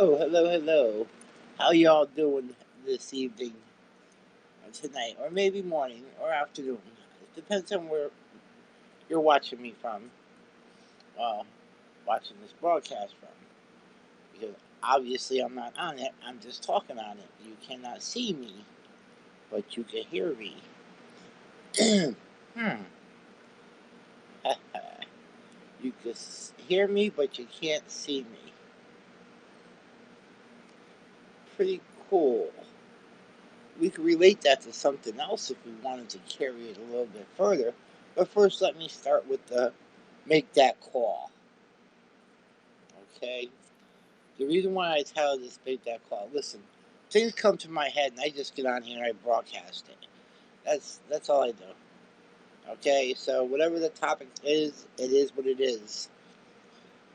Hello, hello, hello. How y'all doing this evening, or tonight, or maybe morning or afternoon? It depends on where you're watching me from. Well, watching this broadcast from, because obviously I'm not on it. I'm just talking on it. You cannot see me, but you can hear me. hmm. You can hear me, but you can't see me. Pretty cool. We could relate that to something else if we wanted to carry it a little bit further. But first, let me start with the make that call. Okay? The reason why I titled this make that call, listen, things come to my head and I just get on here and I broadcast it. That's all I do. Okay, so whatever the topic is, it is what it is.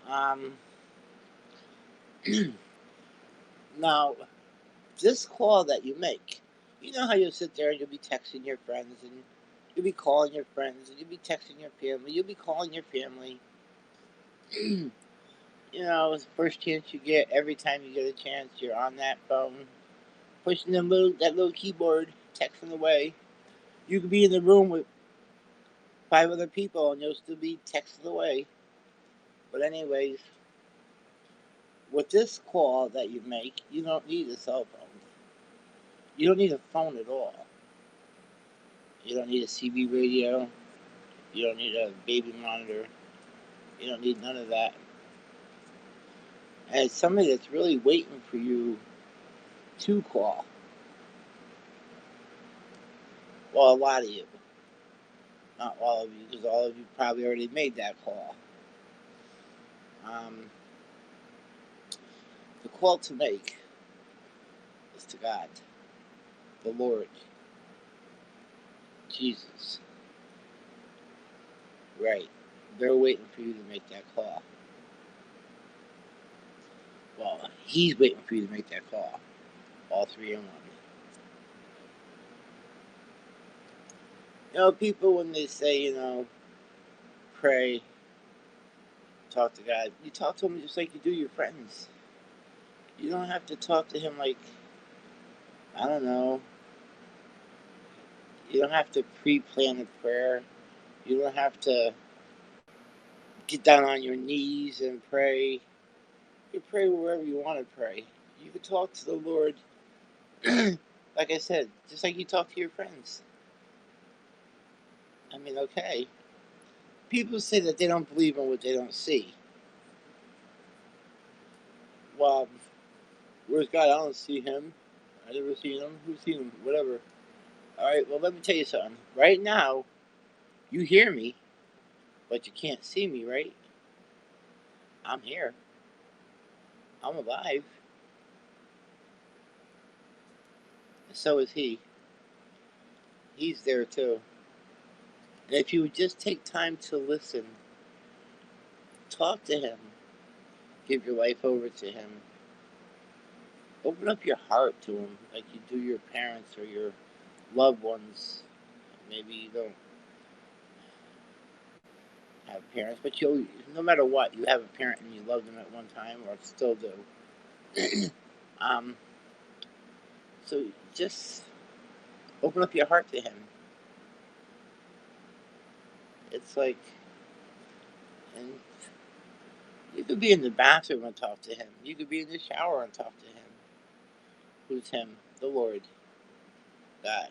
Um, now, this call that you make, you know how you'll sit there and you'll be texting your friends and you'll be calling your friends and you'll be texting your family, you'll be calling your family. You know, first chance you get, every time you get a chance, you're on that phone, pushing that little keyboard, texting away. You could be in the room with five other people and you'll still be texting away. But anyways, with this call that you make, you don't need a cell phone. You don't need a phone at all. You don't need a CB radio. You don't need a baby monitor. You don't need none of that. And it's somebody that's really waiting for you to call. Well, a lot of you. Not all of you, because all of you probably already made that call. Um, the call to make is to God, the Lord, Jesus. Right. They're waiting for you to make that call. Well, He's waiting for you to make that call. All three in one. You know, people, when they say, pray, talk to God, you talk to Him just like you do your friends. You don't have to talk to Him like, I don't know, you don't have to pre plan a prayer. You don't have to get down on your knees and pray. You pray wherever you want to pray. You can talk to the Lord, like I said, just like you talk to your friends. I mean, okay. People say that they don't believe in what they don't see. Well, where's God? I don't see Him. I never seen Him. Who's seen Him? Whatever. All right. Well, let me tell you something. Right now, you hear me, but you can't see me, right? I'm here. I'm alive. And so is He. He's there too. And if you would just take time to listen, talk to Him, give your life over to Him, open up your heart to Him like you do your parents or your loved ones. Maybe you don't have parents, but you, no matter what, you have a parent and you love them at one time or still do. um, so just open up your heart to Him. It's like, and you could be in the bathroom and talk to Him. You could be in the shower and talk to Him. Who's Him? The Lord, God,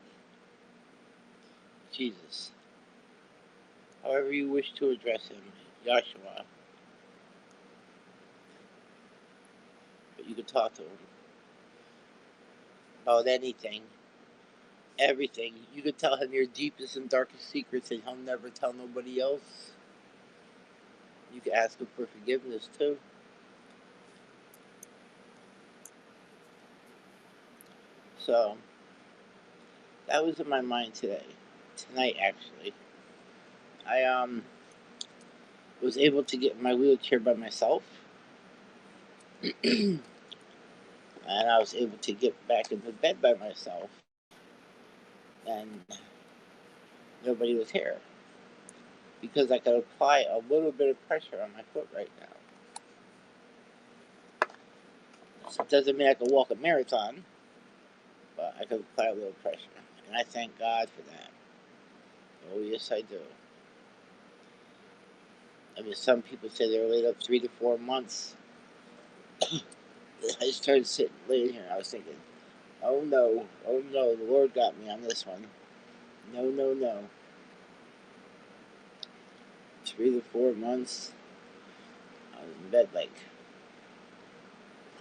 Jesus. However you wish to address Him, Joshua. But you could talk to Him about anything, everything. You could tell Him your deepest and darkest secrets, and He'll never tell nobody else. You could ask Him for forgiveness too. So that was in my mind tonight actually. I was able to get in my wheelchair by myself, and I was able to get back into bed by myself, and nobody was here because I could apply a little bit of pressure on my foot right now. So it doesn't mean I can walk a marathon, but I can apply a little pressure. And I thank God for that. Oh, yes, I do. I mean, some people say they were laid up 3 to 4 months. I started laying here, and I was thinking, oh no, the Lord got me on this one. No, no, no. 3 to 4 months. I was in bed like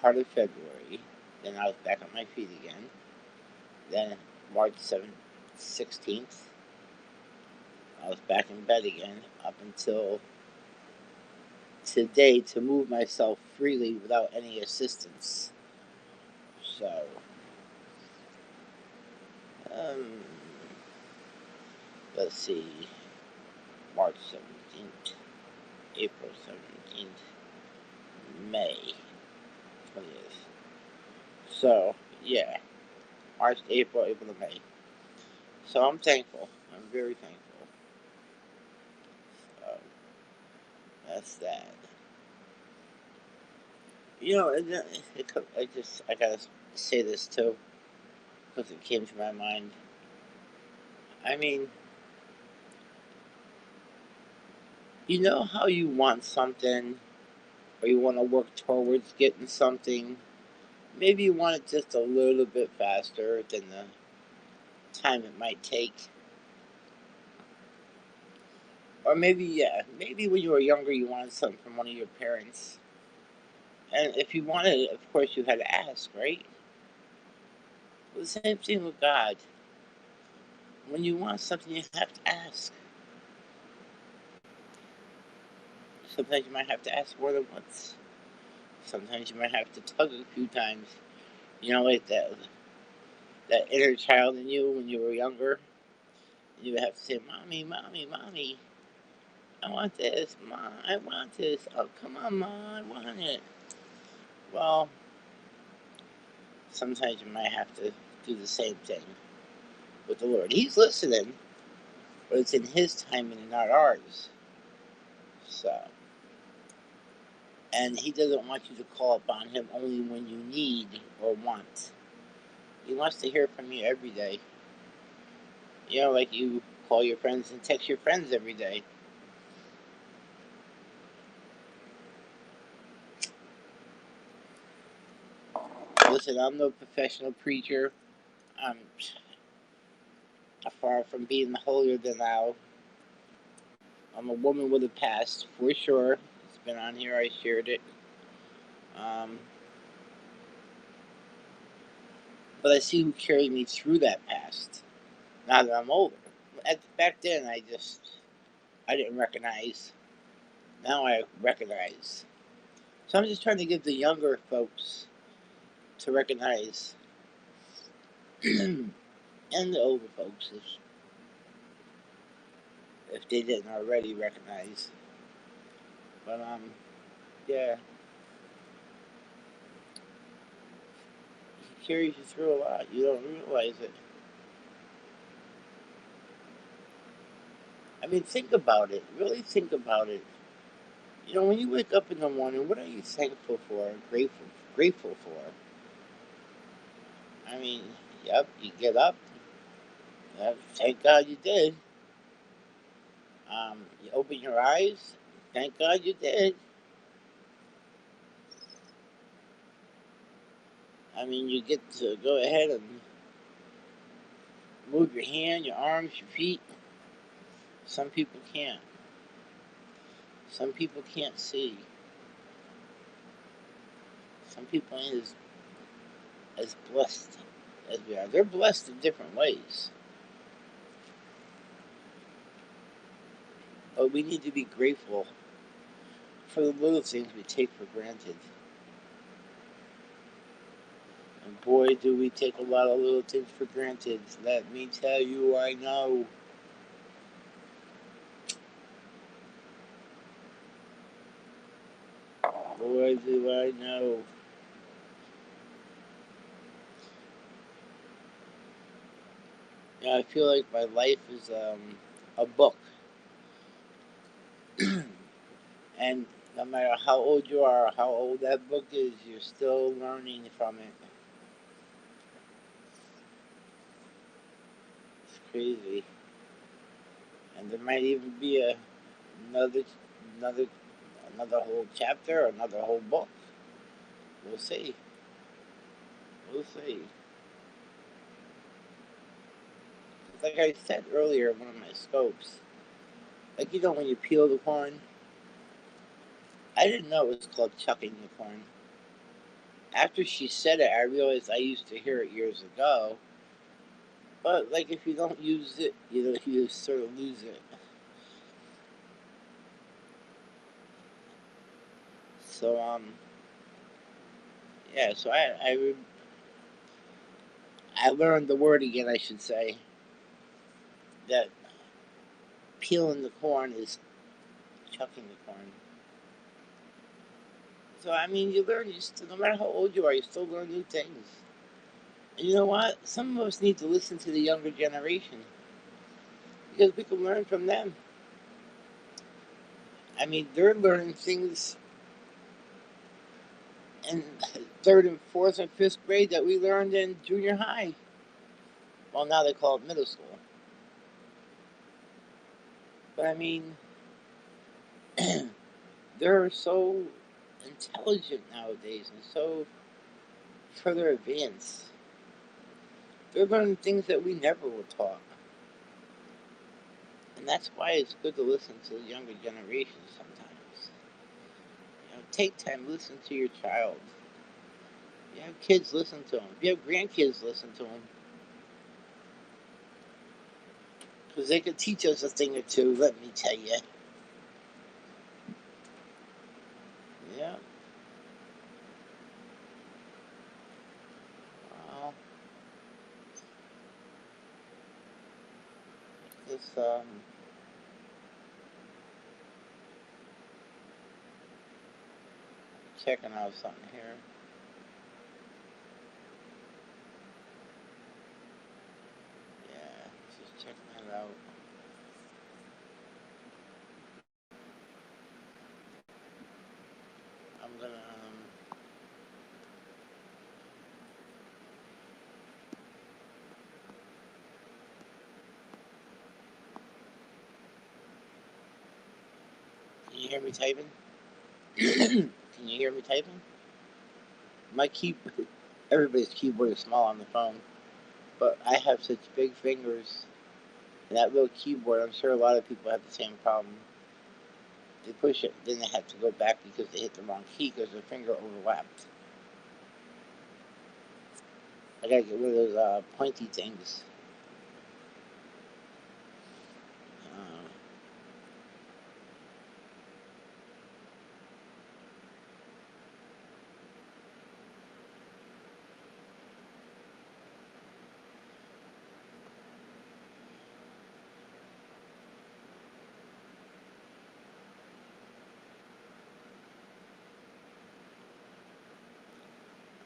part of February. Then I was back on my feet again. Then March 16th, I was back in bed again up until today to move myself freely without any assistance. So, um, let's see, March 17th, April 17th, May 20th. So, yeah, March, April to May. So I'm thankful. I'm very thankful. So, that's that. You know, I gotta say this too, because it came to my mind. I mean, you know how you want something, or you want to work towards getting something. Maybe you want it just a little bit faster than the time it might take. Or maybe, yeah, maybe when you were younger, you wanted something from one of your parents. And if you wanted it, of course, you had to ask, right? Well, the same thing with God. When you want something, you have to ask. Sometimes you might have to ask more than once. Sometimes you might have to tug a few times. You know, like that inner child in you when you were younger. You would have to say, "Mommy, mommy, mommy, I want this, Mom, I want this. Oh, come on, Mom, I want it." Well, sometimes you might have to do the same thing with the Lord. He's listening, but it's in His timing and not ours. So, and He doesn't want you to call upon Him only when you need or want. He wants to hear from you every day. You know, like you call your friends and text your friends every day. Listen, I'm no professional preacher. I'm far from being holier than thou. I'm a woman with a past, for sure. It's been on here, I shared it. Um, but I see who carried me through that past. Now that I'm older. Back then, I didn't recognize. Now I recognize. So I'm just trying to give the younger folks to recognize, and the older folks, if they didn't already recognize. But yeah, he carries you through a lot. You don't realize it. I mean, think about it. Really think about it. You know, when you wake up in the morning, what are you thankful for? Grateful for? I mean, yep, you get up. Yep, thank God you did. You open your eyes. Thank God you did. I mean, you get to go ahead and move your hand, your arms, your feet. Some people can't. Some people can't see. Some people ain't as blessed as we are. They're blessed in different ways. But we need to be grateful for the little things we take for granted. And boy, do we take a lot of little things for granted. Let me tell you, I know. Boy, do I know. Yeah, I feel like my life is a book. And No matter how old you are, how old that book is, you're still learning from it. It's crazy. And there might even be another, another, another whole chapter, or another whole book. We'll see. We'll see. Like I said earlier in one of my scopes, like when you peel the corn, I didn't know it was called chucking the corn. After she said it, I realized I used to hear it years ago. But like if you don't use it, you sort of lose it. So yeah. So I learned the word again. I should say that peeling the corn is chucking the corn. So I mean, you learn. You still, no matter how old you are, you still learn new things. And you know what? Some of us need to listen to the younger generation because we can learn from them. I mean, they're learning things in third and fourth and fifth grade that we learned in junior high. Well, now they call it middle school. But I mean, they're so intelligent nowadays and so further advanced. They're learning things that we never were taught. And that's why it's good to listen to the younger generation sometimes. Take time, listen to your child. If you have kids, listen to them. If you have grandkids, listen to them. Because they could teach us a thing or two, let me tell you. Yeah. Well, this, checking out something here. Yeah, just checking it out. I'm gonna, can you hear me typing? Can you hear me typing? My key, everybody's keyboard is small on the phone, but I have such big fingers. And that little keyboard, I'm sure a lot of people have the same problem. They push it, then they have to go back because they hit the wrong key because their finger overlapped. I gotta get rid of those pointy things.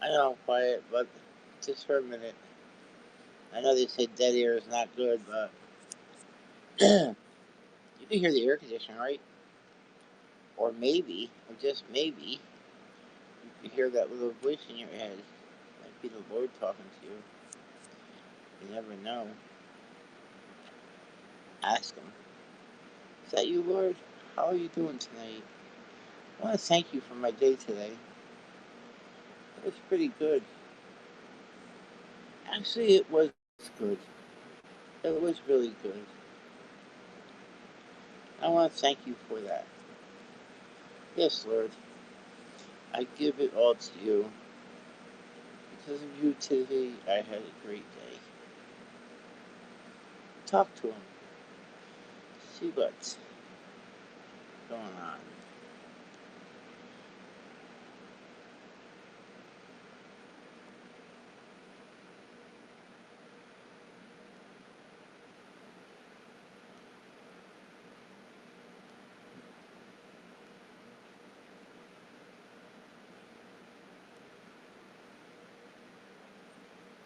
I know I'm quiet, but just for a minute. I know they say dead air is not good, but you can hear the air conditioner, right? Or maybe, or just maybe, you can hear that little voice in your head. Might be the Lord talking to you. You never know. Ask Him. Is that you, Lord? How are you doing tonight? I want to thank you for my day today. It was pretty good. Actually, it was good. It was really good. I want to thank you for that. Yes, Lord. I give it all to you. Because of you today, I had a great day. Talk to him. See what's going on.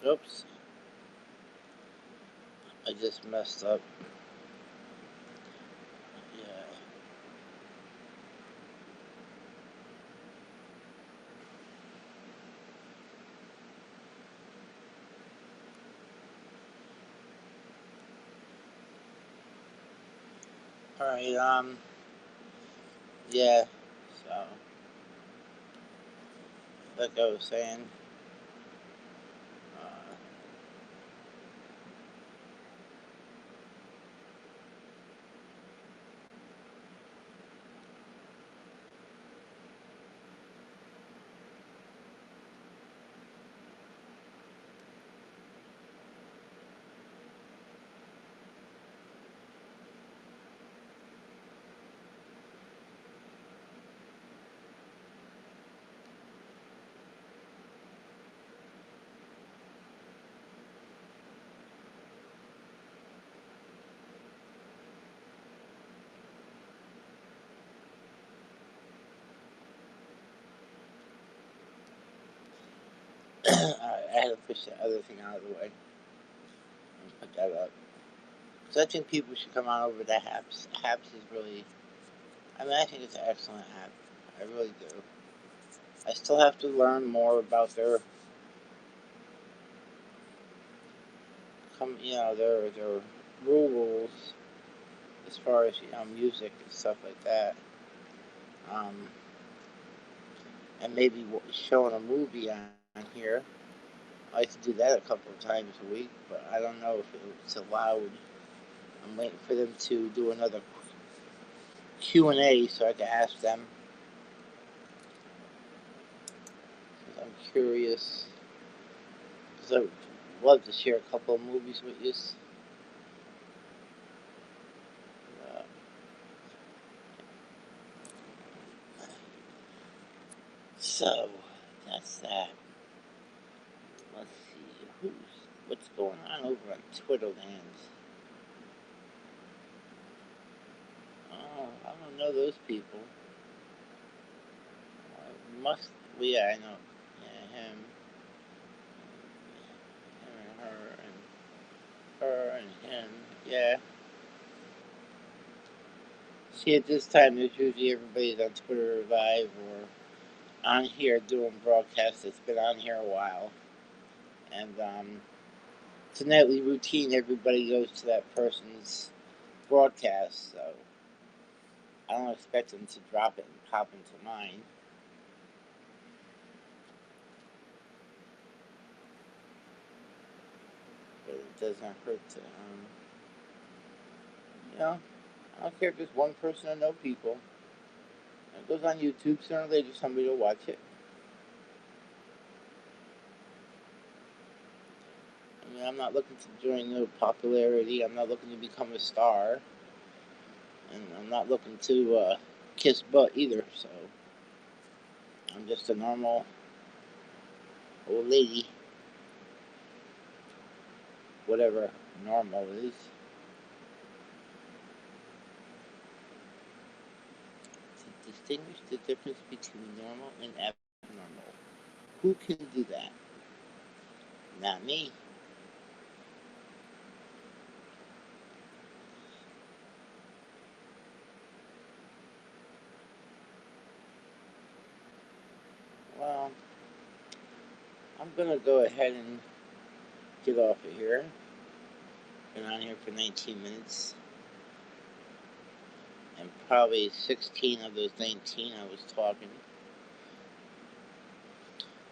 Oops. I just messed up. Yeah. Alright, yeah. So, like I was saying, uh, I had to push the other thing out of the way and put that up. So I think people should come on over to Haps. Haps is really, I mean, I think it's an excellent app. I really do. I still have to learn more about their rules as far as music and stuff like that. Um, and maybe showing a movie on here. I like to do that a couple of times a week, but I don't know if it's allowed. I'm waiting for them to do another Q&A so I can ask them. I'm curious because I would love to share a couple of movies with you. Uh, so that's that. Let's see what's going on over on Twitter land. Oh, I don't know those people. Must yeah, I know. Yeah, him and her and him. Yeah. See, at this time, there's usually everybody's on Twitter Live or on here doing broadcasts that's been on here a while. And it's a nightly routine. Everybody goes to that person's broadcast, so I don't expect them to drop it and pop into mine. But it doesn't hurt to, I don't care if it's one person or no people. It goes on YouTube. Sooner or later, somebody will watch it. I mean, I'm not looking to join no popularity. I'm not looking to become a star, and I'm not looking to kiss butt either. So I'm just a normal old lady, whatever normal is. To distinguish the difference between normal and abnormal. Who can do that? Not me. Well, I'm gonna go ahead and get off of here. Been on here for 19 minutes, and probably 16 of those 19 I was talking.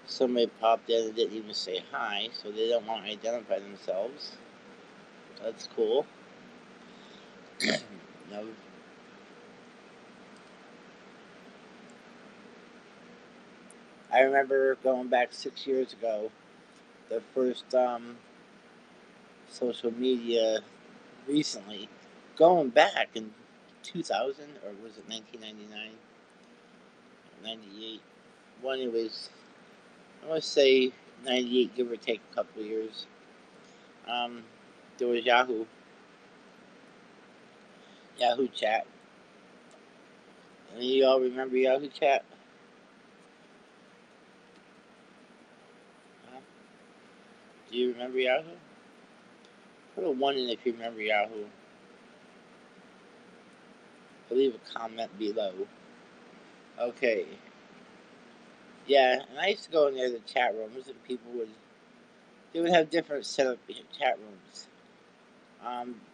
Somebody popped in and didn't even say hi, so they don't want to identify themselves. That's cool. No, I remember going back 6 years ago, the first social media recently, going back in 2000, or was it 1999, 98? Well, anyways, I want to say 98, give or take a couple of years. Um, there was Yahoo Chat. Any of y'all remember Yahoo Chat? Huh? Do you remember Yahoo? Put a 1 in if you remember Yahoo. Leave a comment below. Okay. Yeah, and I used to go in there, the chat rooms, and they would have different setup chat rooms.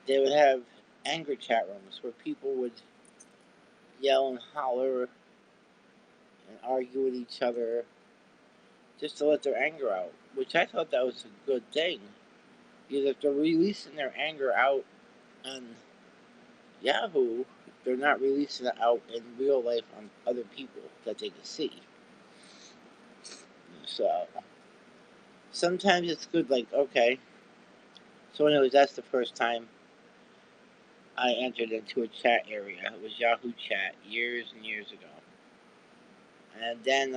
They would have anger chat rooms where people would yell and holler and argue with each other just to let their anger out, which I thought that was a good thing. Because if they're releasing their anger out on Yahoo, they're not releasing it out in real life on other people that they can see. So sometimes it's good, like, okay. So anyways, that's the first time I entered into a chat area. It was Yahoo Chat years and years ago. And then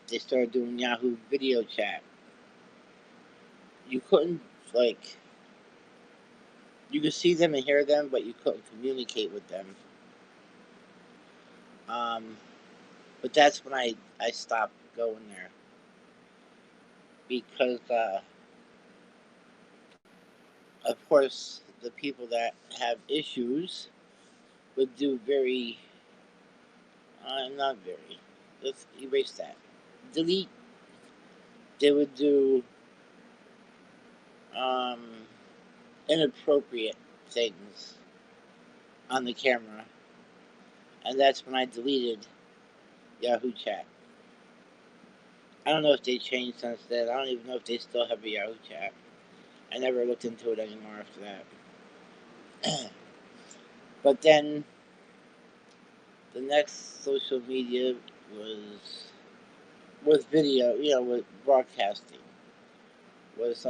they started doing Yahoo Video Chat. You couldn't, like, you could see them and hear them, but you couldn't communicate with them. But that's when I stopped going there. Because, of course, the people that have issues would do very, not very, let's erase that. Delete. They would do um, inappropriate things on the camera. And that's when I deleted Yahoo Chat. I don't know if they changed since then. I don't even know if they still have a Yahoo Chat. I never looked into it anymore after that. But then the next social media was video, with broadcasting. Was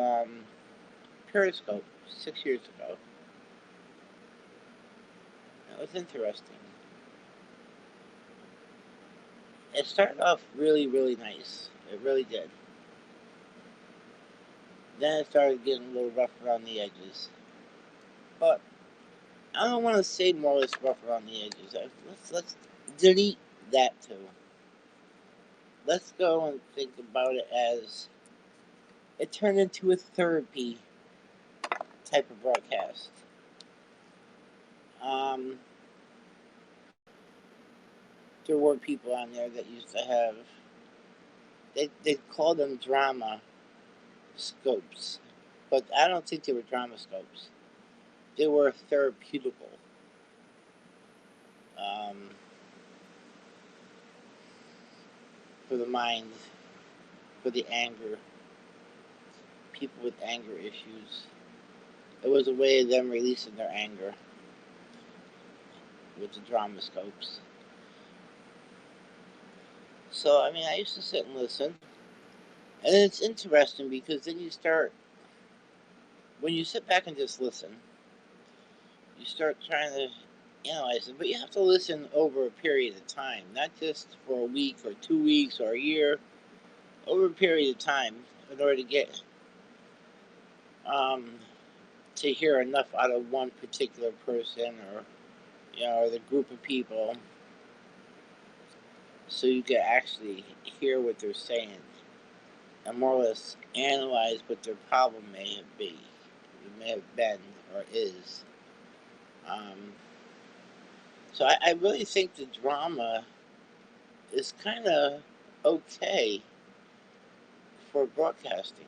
Periscope 6 years ago. That was interesting. It started off really, really nice. It really did. Then it started getting a little rough around the edges. But I don't want to say more or less rough around the edges. Let's delete that too. Let's go and think about it as it turned into a therapy type of broadcast. There were people on there that used to have, they called them drama scopes, but I don't think they were drama scopes. They were therapeutical. For the mind, for the anger, people with anger issues. It was a way of them releasing their anger with the drama scopes. So, I mean, I used to sit and listen. And it's interesting because then you start, when you sit back and just listen, you start trying to analyze it. But you have to listen over a period of time, not just for a week or 2 weeks or a year, over a period of time in order to get, to hear enough out of one particular person or the group of people so you can actually hear what they're saying and more or less analyze what their problem may have been or is. So I really think the drama is kind of okay for broadcasting.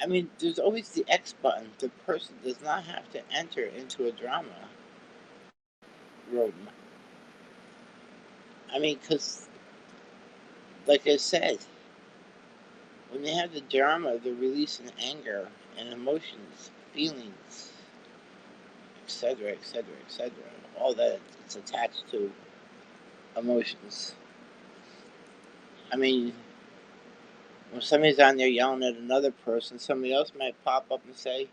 I mean, there's always the X button. The person does not have to enter into a drama room. I mean, because, like I said, when they have the drama, they're releasing anger and emotions, feelings, etc., etc., etc. All that it's attached to emotions. I mean, when somebody's on there yelling at another person, somebody else might pop up and say,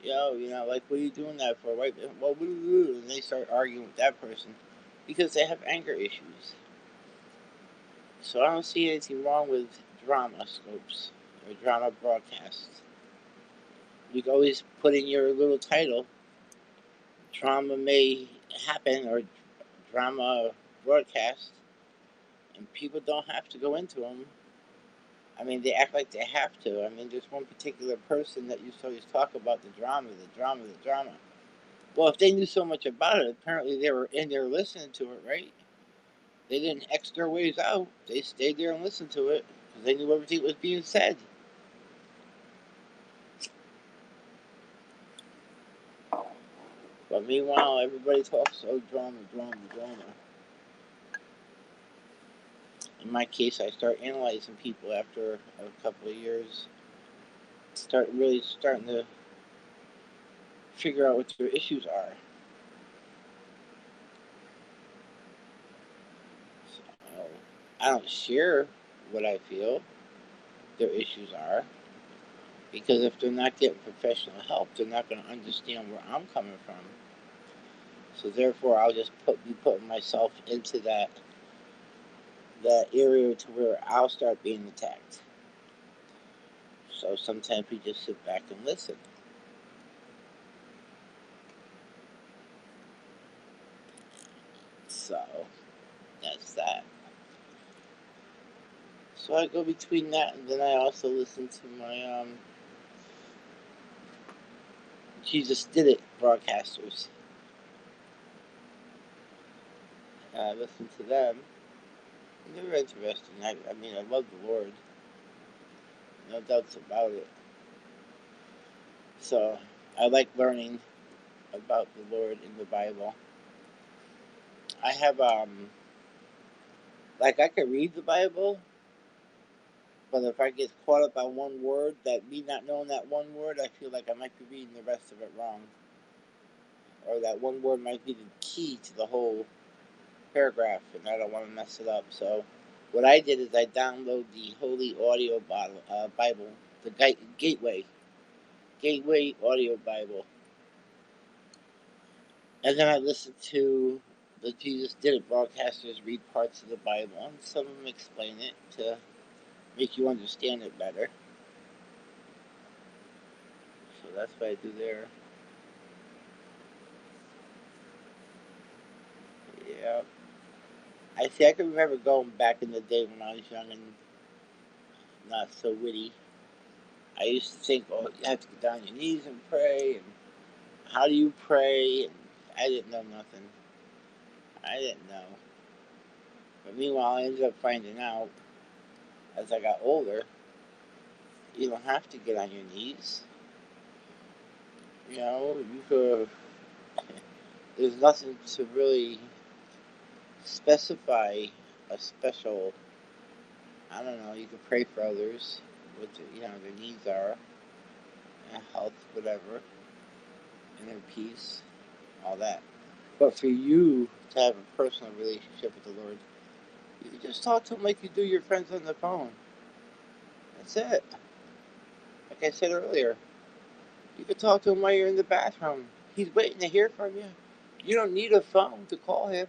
"Yo, like, what are you doing that for?" Right? Well, and they start arguing with that person because they have anger issues. So I don't see anything wrong with drama scopes or drama broadcasts. You can always put in your little title. Drama may happen or drama broadcast, and people don't have to go into them. I mean, they act like they have to. I mean, there's one particular person that used to always talk about the drama, the drama, the drama. Well, if they knew so much about it, apparently they were in there listening to it, right? They didn't X their ways out. They stayed there and listened to it because they knew everything was being said. But meanwhile, everybody talks so drama, drama, drama. In my case, I start analyzing people after a couple of years. Starting to figure out what their issues are. So, I don't share what I feel their issues are, because if they're not getting professional help, they're not going to understand where I'm coming from. So therefore, I'll just be putting myself into that area to where I'll start being attacked. So sometimes we just sit back and listen. So that's that. So I go between that, and then I also listen to my Jesus Did It broadcasters. I listen to them. They're interesting. I mean, I love the Lord. No doubts about it. So I like learning about the Lord in the Bible. I have like I could read the Bible, but if I get caught up on one word, that me not knowing that one word, I feel like I might be reading the rest of it wrong, or that one word might be the key to the whole paragraph, and I don't want to mess it up. So what I did is I downloaded the Holy Audio Bible, the Gateway Audio Bible, and then I listened to the Jesus Did It broadcasters read parts of the Bible, and some of them explain it to make you understand it better. So that's what I do there. Yeah. I see. I can remember going back in the day when I was young and not so witty. I used to think, oh, you have to get down on your knees and pray, and how do you pray? And I didn't know nothing. I didn't know. But meanwhile, I ended up finding out as I got older, you don't have to get on your knees. You know, you could. There's nothing to really specify a special. I don't know. You can pray for others, what their needs are, and health, whatever, and their peace, all that. But for you to have a personal relationship with the Lord, you can just talk to Him like you do your friends on the phone. That's it. Like I said earlier, you can talk to Him while you're in the bathroom. He's waiting to hear from you. You don't need a phone to call Him.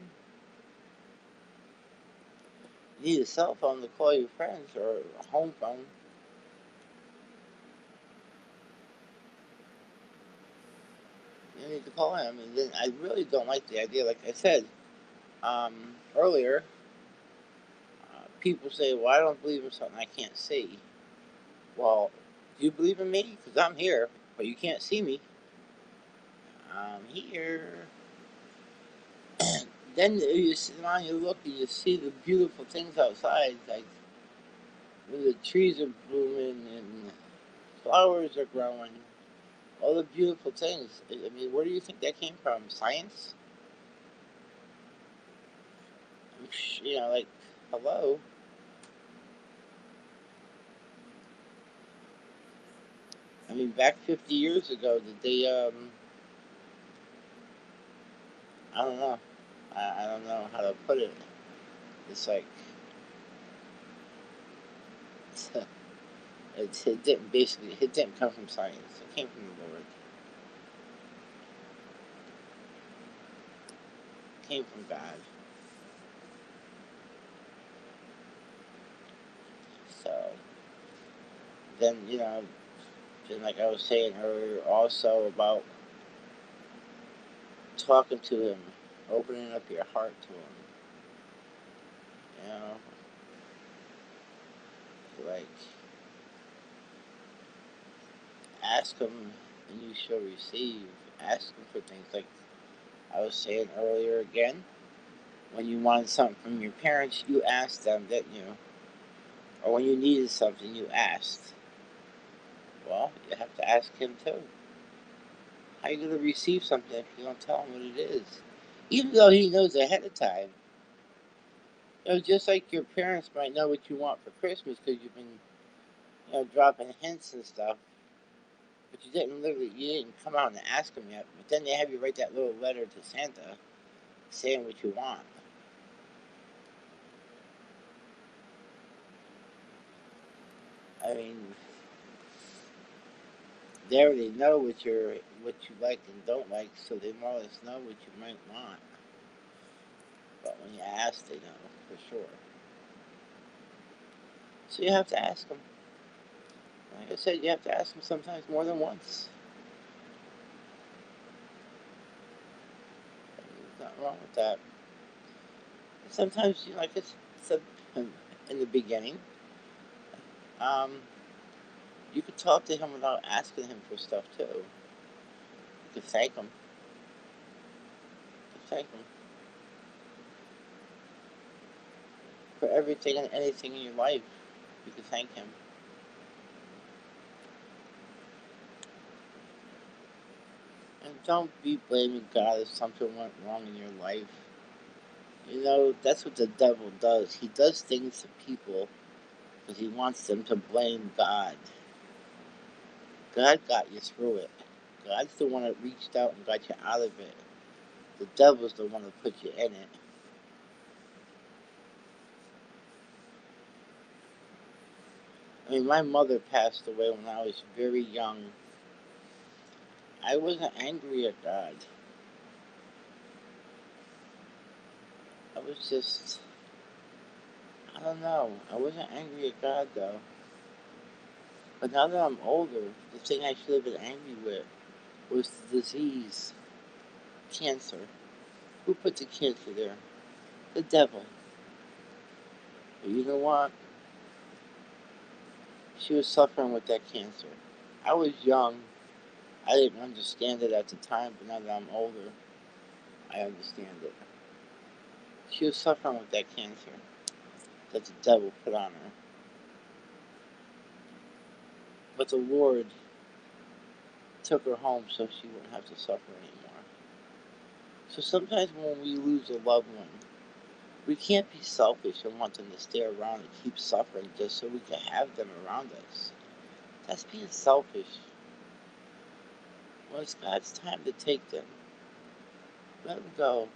You need a cell phone to call your friends, or a home phone. You need to call Him. And then I really don't like the idea, like I said earlier, people say, well, I don't believe in something I can't see. Well, do you believe in me? Because I'm here, but you can't see me. I'm here. Then you sit around, you look, and you see the beautiful things outside, like when the trees are blooming and flowers are growing, all the beautiful things. I mean, where do you think that came from? Science? Like, hello? I mean, back 50 years ago, did they, I don't know. I don't know how to put it. It's like, it didn't come from science. It came from the Lord. It came from God. So, then, just like I was saying earlier, also about talking to Him, opening up your heart to Him. You know, like, ask Him and you shall receive. Ask Him for things like I was saying earlier again. When you wanted something from your parents, you asked them, didn't you? Or when you needed something, you asked. Well, you have to ask Him too. How are you going to receive something if you don't tell him what it is? Even though he knows ahead of time. Just like your parents might know what you want for Christmas because you've been, dropping hints and stuff, but you didn't come out and ask them yet. But then they have you write that little letter to Santa saying what you want. I mean, they already know what you like and don't like, so they more or less know what you might want. But when you ask, they know for sure. So you have to ask them. Like I said, you have to ask them sometimes more than once. There's nothing wrong with that. Sometimes, like I said in the beginning, um, you could talk to him without asking him for stuff too. You could thank him. You could thank him for everything and anything in your life. You could thank him. And don't be blaming God if something went wrong in your life. That's what the devil does. He does things to people because he wants them to blame God. God got you through it. God's the one that reached out and got you out of it. The devil's the one that put you in it. I mean, my mother passed away when I was very young. I wasn't angry at God. I was just, I don't know. I wasn't angry at God though. But now that I'm older, the thing I should have been angry with was the disease, cancer. Who put the cancer there? The devil. But you know what? She was suffering with that cancer. I was young. I didn't understand it at the time, but now that I'm older, I understand it. She was suffering with that cancer that the devil put on her. But the Lord took her home so she wouldn't have to suffer anymore. So sometimes when we lose a loved one, we can't be selfish and want them to stay around and keep suffering just so we can have them around us. That's being selfish. When it's God's time to take them, let them go.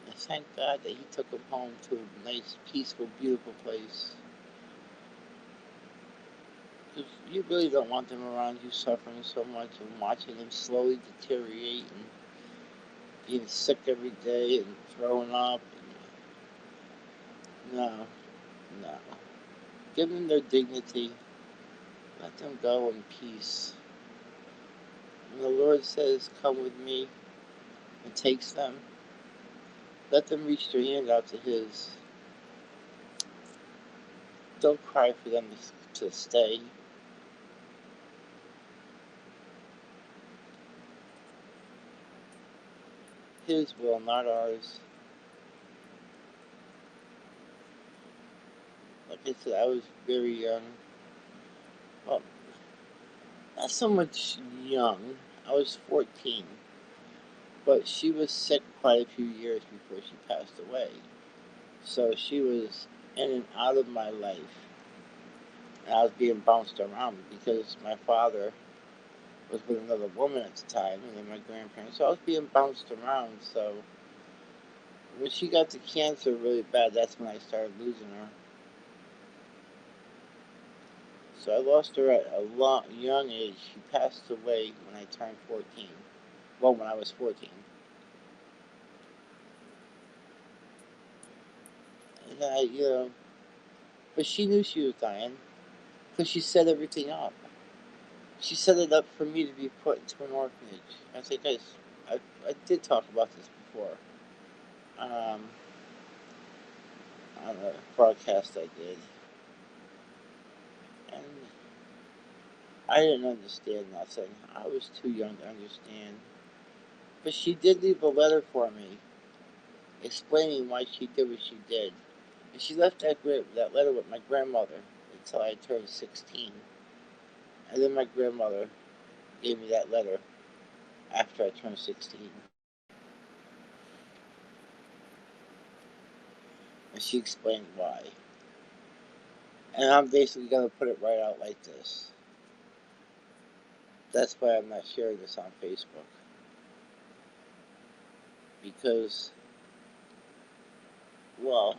And thank God that He took them home to a nice, peaceful, beautiful place. Because you really don't want them around you suffering so much and watching them slowly deteriorate and being sick every day and throwing up. No, no. Give them their dignity. Let them go in peace. When the Lord says, "Come with me," and takes them, let them reach their hand out to His. Don't cry for them to stay. His will, not ours. Like I said, I was very young. Well, not so much young. I was 14. But she was sick quite a few years before she passed away. So she was in and out of my life. And I was being bounced around because my father was with another woman at the time, and then my grandparents. So I was being bounced around. So when she got the cancer really bad, that's when I started losing her. So I lost her at a young age. She passed away when I turned 14. Well, when I was 14. And but she knew she was dying because she set everything up. She set it up for me to be put into an orphanage. I think I did talk about this before. Um, on a broadcast I did. And I didn't understand nothing. I was too young to understand. But she did leave a letter for me explaining why she did what she did. And she left that letter with my grandmother until I turned 16. And then my grandmother gave me that letter. after I turned 16. And she explained why. And I'm basically going to put it right out like this. That's why I'm not sharing this on Facebook. Because, well,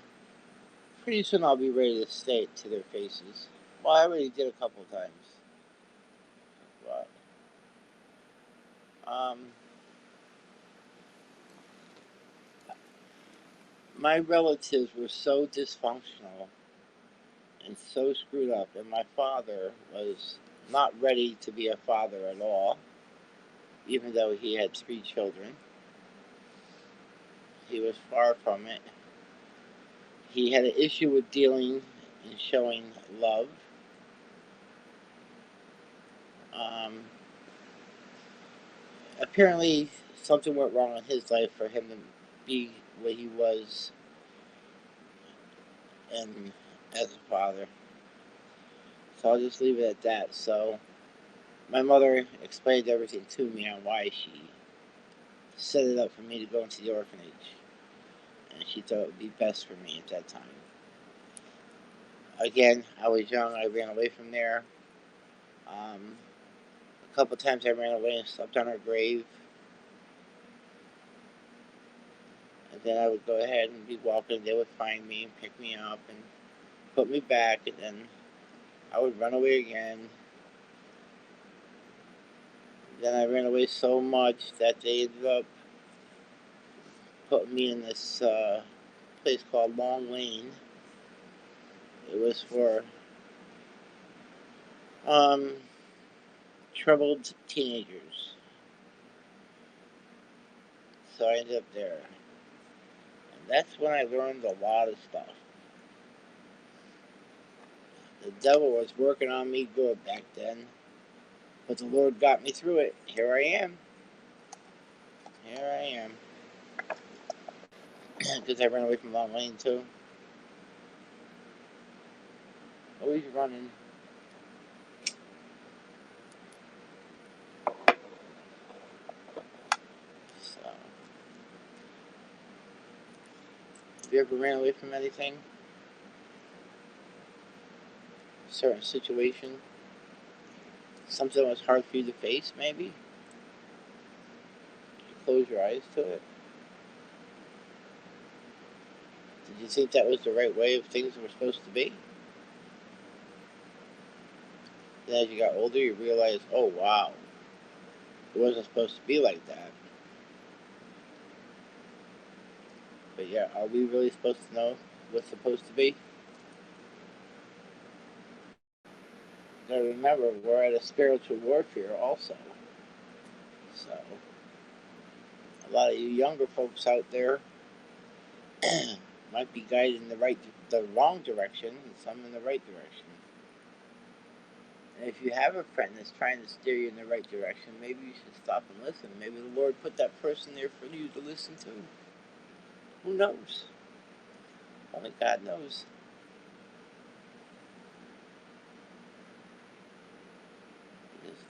pretty soon I'll be ready to say it to their faces. Well, I already did a couple times. But, my relatives were so dysfunctional and so screwed up, and my father was not ready to be a father at all, even though he had 3 children. He was far from it. He had an issue with dealing and showing love. Um, Apparently, something went wrong in his life for him to be what he was and as a father. So I'll just leave it at that. So my mother explained everything to me on why she set it up for me to go into the orphanage, and she thought it would be best for me at that time. Again, I was young. I ran away from there. A couple times I ran away and slept on her grave. And then I would go ahead and be walking. They would find me and pick me up and put me back. And then I would run away again. Then I ran away so much that they ended up putting me in this place called Long Lane. It was for um, troubled teenagers. So I ended up there. And that's when I learned a lot of stuff. The devil was working on me good back then. But the Lord got me through it. Here I am. Here I am. Because I ran away from Long Lane too. Always running. So, have you ever ran away from anything? A certain situation? Something that was hard for you to face, maybe? You close your eyes to it? Did you think that was the right way of things were supposed to be? Then as you got older, you realized, oh wow, it wasn't supposed to be like that. But yeah, are we really supposed to know what's supposed to be? Now remember, we're at a spiritual warfare also. So, a lot of you younger folks out there might be guided in the wrong direction, and some in the right direction. And if you have a friend that's trying to steer you in the right direction, maybe you should stop and listen. Maybe the Lord put that person there for you to listen to. Who knows? Only God knows. Just,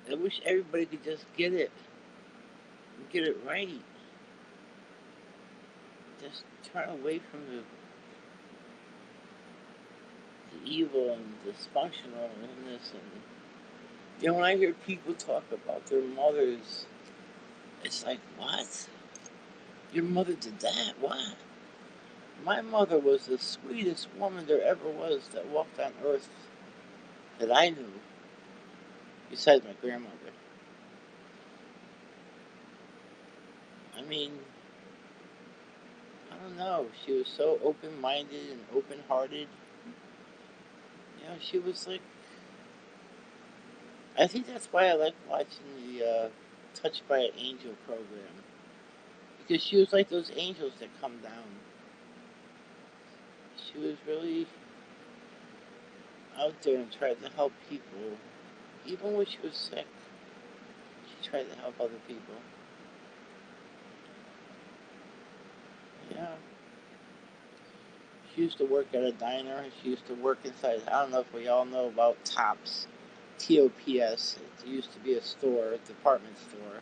I wish everybody could just get it right. Just turn away from the evil and dysfunctionalness. And when I hear people talk about their mothers, it's like, what? Your mother did that? What? My mother was the sweetest woman there ever was that walked on earth that I knew, besides my grandmother. I mean, I don't know. She was so open-minded and open-hearted. She was like, I think that's why I like watching the Touched by an Angel program. Because she was like those angels that come down. She was really out there and tried to help people. Even when she was sick, she tried to help other people. Yeah. She used to work at a diner. She used to work inside. I don't know if we all know about Tops. TOPS. It used to be a store, a department store.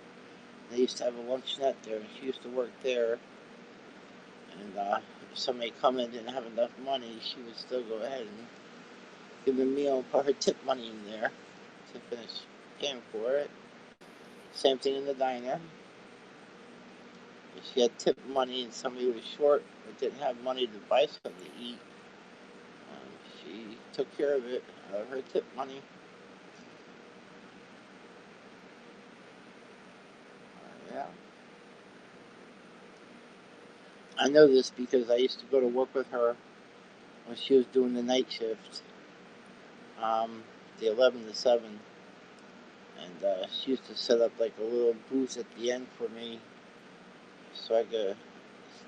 They used to have a luncheonette there, and she used to work there. And if somebody come in and didn't have enough money, she would still go ahead and give them a meal and put her tip money in there to finish paying for it. Same thing in the diner. If she had tip money and somebody was short or didn't have money to buy something to eat, she took care of it out of her tip money. Yeah. I know this because I used to go to work with her when she was doing the night shift, the 11 to 7. And she used to set up like a little booth at the end for me so I could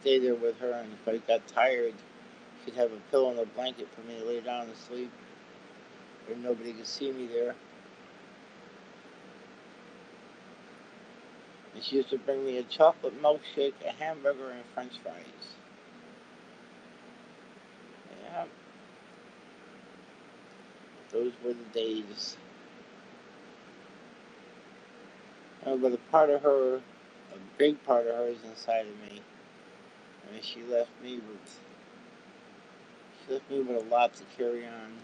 stay there with her. And if I got tired, she'd have a pillow and a blanket for me to lay down and sleep where nobody could see me there. And she used to bring me a chocolate milkshake, a hamburger, and french fries. Yeah, those were the days. But a part of her, a big part of her is inside of me. I mean, she left me with a lot to carry on.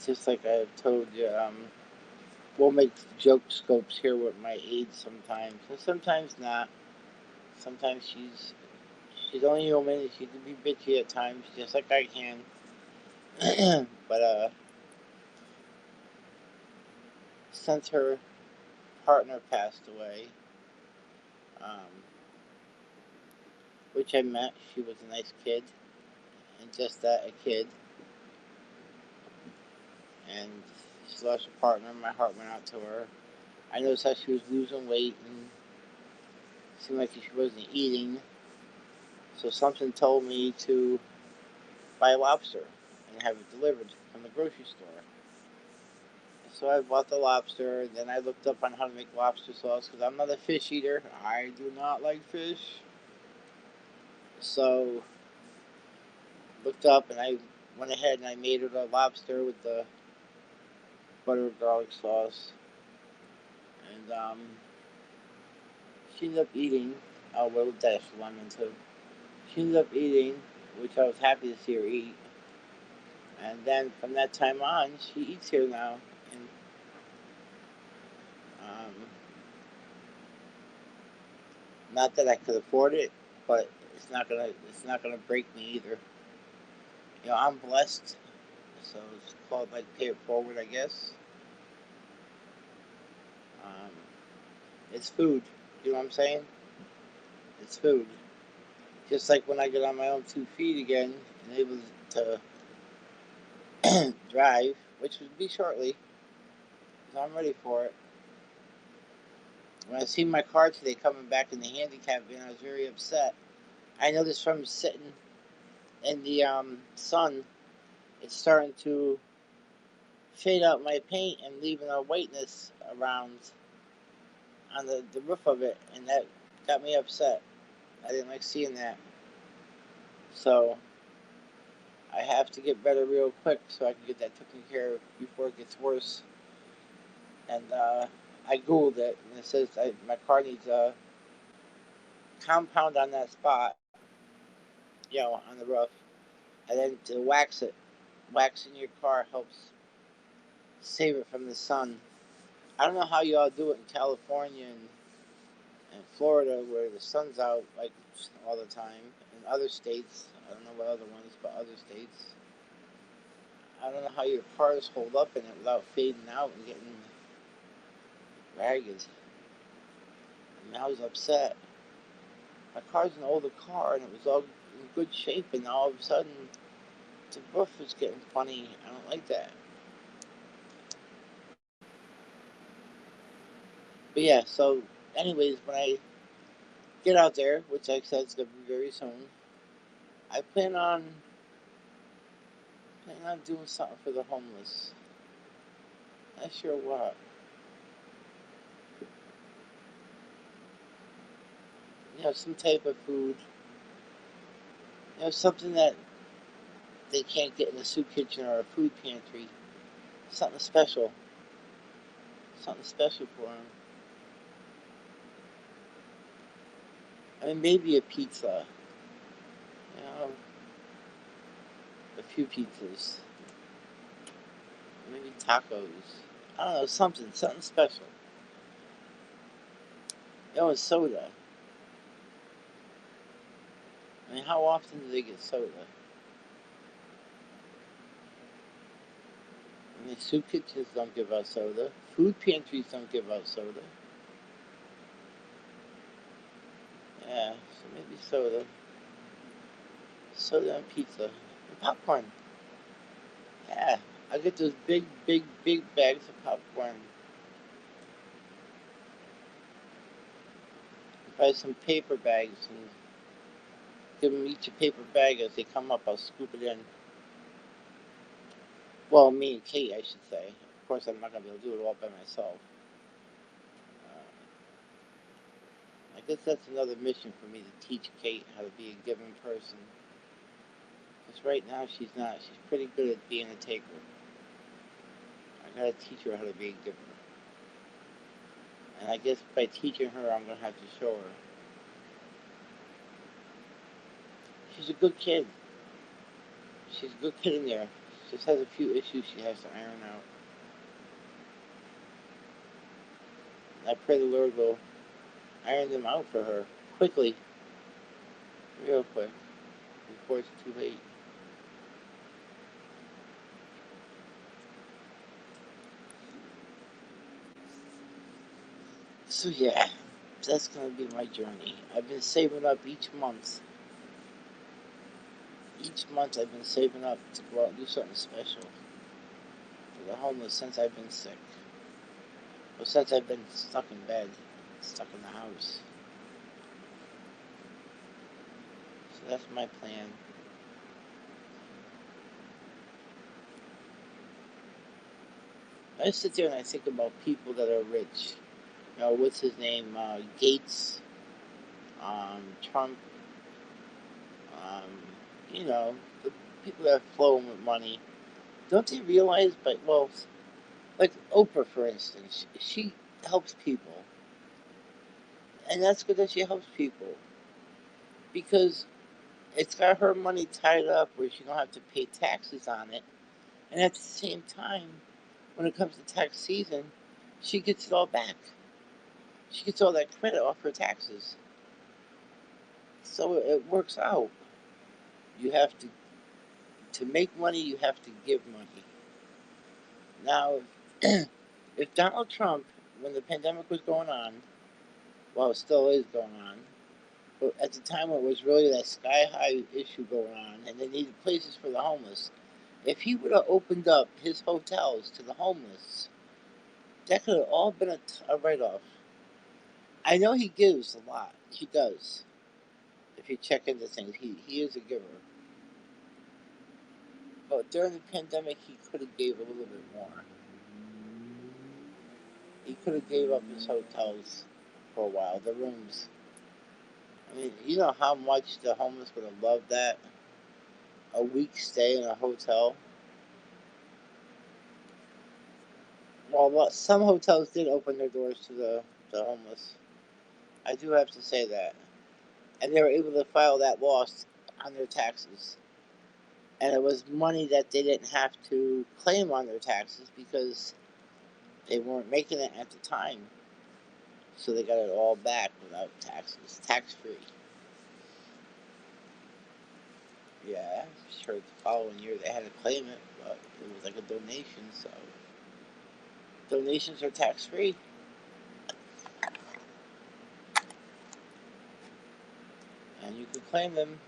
Just like I have told you, we'll make joke scopes here with my aides sometimes, and sometimes not. Sometimes she's only human, and she can be bitchy at times, just like I can. But since her partner passed away, um, which I met, she was a nice kid, and just that, a kid. And she lost her partner, my heart went out to her. I noticed how she was losing weight, and it seemed like she wasn't eating. So something told me to buy lobster and have it delivered from the grocery store. So I bought the lobster, and then I looked up on how to make lobster sauce because I'm not a fish eater. I do not like fish. So looked up, and I went ahead and I made her the lobster with the butter garlic sauce. And she ended up eating. Oh, well, dash lemon too. She ended up eating, which I was happy to see her eat. And then from that time on, she eats here now. And um, not that I could afford it, but it's not gonna break me either. I'm blessed, so it's called like pay it forward, I guess. Um, it's food. You know what I'm saying? It's food. Just like when I get on my own 2 feet again and able to drive, which would be shortly, because I'm ready for it. When I seen my car today coming back in the handicap bin, I was very upset. I noticed from sitting in the sun, it's starting to fade out my paint and leaving a whiteness around on the roof of it, and that got me upset. I didn't like seeing that. So I have to get better real quick so I can get that taken care of before it gets worse. And I Googled it, and it says my car needs a compound on that spot, on the roof, and then to wax it. Waxing your car helps save it from the sun. I don't know how y'all do it in California and Florida where the sun's out like all the time. In other states, I don't know what other ones, but other states, I don't know how your cars hold up in it without fading out and getting ragged. I mean, I was upset. My car's an older car and it was all in good shape, and all of a sudden the roof was getting funny. I don't like that. But yeah, so anyways, when I get out there, which I said is gonna be very soon, I plan on doing something for the homeless. Not sure what. Some type of food. Something that they can't get in a soup kitchen or a food pantry. Something special. Something special for them. I mean, maybe a pizza. You know, a few pizzas. Maybe tacos. I don't know, something special. Soda. I mean, how often do they get soda? I mean, soup kitchens don't give out soda. Food pantries don't give out soda. Yeah, so maybe soda. Soda and pizza. And popcorn. Yeah, I get those big bags of popcorn. Buy some paper bags and give them each a paper bag as they come up. I'll scoop it in. Well, me and Kate, I should say. Of course, I'm not going to be able to do it all by myself. I guess that's another mission for me to teach Kate how to be a giving person. Because right now she's not. She's pretty good at being a taker. I got to teach her how to be a giver. And I guess by teaching her, I'm going to have to show her. She's a good kid. She's a good kid in there. She just has a few issues she has to iron out. I pray the Lord will iron them out for her quickly, real quick, before it's too late. So yeah, that's gonna be my journey. I've been saving up each month. Each month I've been saving up to go out and do something special for the homeless since I've been sick. Well, since I've been stuck in bed, stuck in the house. So that's my plan. I sit there and I think about people that are rich. What's his name? Gates, Trump, um, the people that are flowing with money. Don't they realize, like Oprah, for instance, she helps people. And that's good that she helps people. Because it's got her money tied up where she don't have to pay taxes on it. And at the same time, when it comes to tax season, she gets it all back. She gets all that credit off her taxes. So it works out. You have to make money, you have to give money. Now, if Donald Trump, when the pandemic was going on, well, it still is going on, but at the time it was really that sky high issue going on, and they needed places for the homeless. If he would have opened up his hotels to the homeless, that could have all been a write off. I know he gives a lot. He does. If you check into things, he is a giver. But during the pandemic, he could have gave a little bit more. He could have gave up his hotels for a while, the rooms. I mean, you know how much the homeless would have loved that? A week stay in a hotel. Well, some hotels did open their doors to the homeless. I do have to say that. And they were able to file that loss on their taxes. And it was money that they didn't have to claim on their taxes because they weren't making it at the time. So they got it all back without taxes, tax free. Yeah, sure. The following year they had to claim it, but it was like a donation, so donations are tax free, and you can claim them.